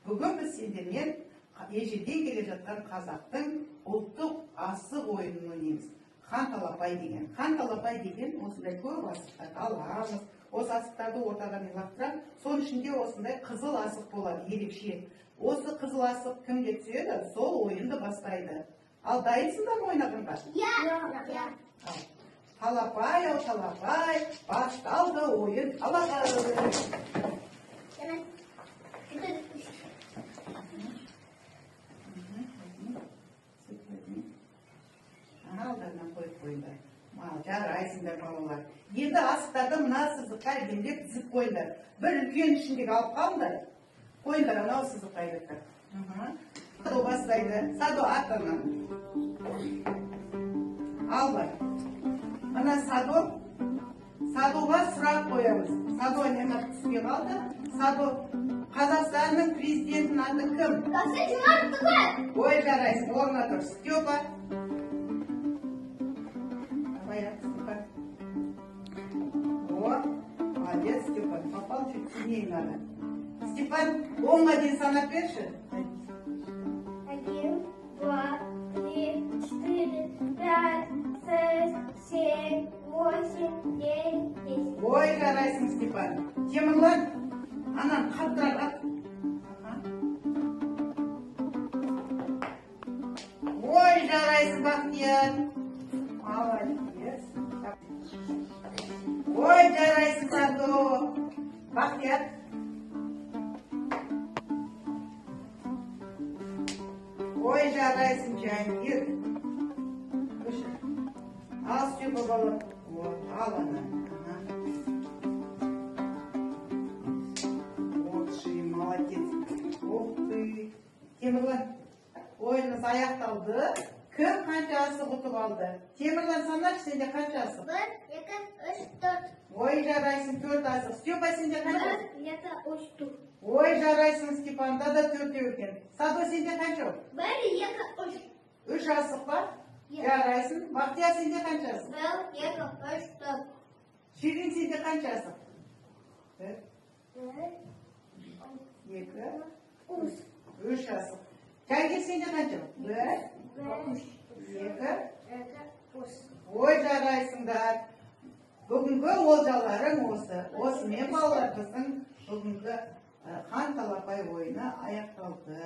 Бүгін біз сендермен ежелден келе жатқан қазақтың ұлттық асық ойынын ойнаймыз. Хан талапай деген. Хан талапай деген осындай көп асықтарды аламыз. Осы асықтарды ортаға лақтырамыз. Соның ішінде осындай қызыл асық болады, ерекше. Осы қызыл асық кімге түседі, сол ойынды бастайды. Ал дайынсыңдар ма ойнағанға? Иә. Талапай, ау талапай, басталды ойын. Алдарынан қойып қойыңдар. Жарайсыңдар балалар. Енді асықтарды мына сызыққа ілгендеп тізіп қойыңдар. Bir үлкен ішіндегі алып қалыңдар. Қойыңдар анау сызыққа ілгендеп. Садо бастайды. Садо аттарынан. Ал бар. Ана Садоға сұрақ қоямыз. Садо нені түспей қалды? Садо Қазақстанның президентінің аты кім? Қасым-Жомарт Тоқаев. Ой, жарайсың, орнына тұр. Степа. Молодец, Степан. Попал чуть сильнее надо. Степан, 10-ға дейін санап берші. 1, 2, 3, 4, 5, 6, 7, 8, 9, 10. Ой, жарайсың, Степан. Темірлан, анан қаттырақ. Ой, жарайсың, Бақтияр. Молодец. Ой, жарайсың, Садо. Бақтияр. Ой, жарайсың, Жангир. Ал Степа бала. Ал ана. Лучший, молодец. Ух ты. Темірлан, ойынымыз аяқталды. Кім қанша асық ұтып алды? Темірлан, санашы, сенде қанша асық? 1, 2, 3, 4. Ой, жарайсың, 4 асық. Степа, сенде қанша? 1, 2, 3, 4. Ой, жарайсың, Степанда да 4 екен. Садо, сенде қанша? 1, 2, 3. 3 асық ба? Жарайсың. Бақтияр, сенде қанша асық? 1, 2, 3, 4. Ширин, сенде қанша асық? 1, 1, 2, 3 асық. Жангир, сенде қанша? 1, 2, 3. ой, жарайсыңдар. Бүгінгі олжаларың осы. Осымен балалар біздің бүгінгі хан талапай ойыны аяқталды.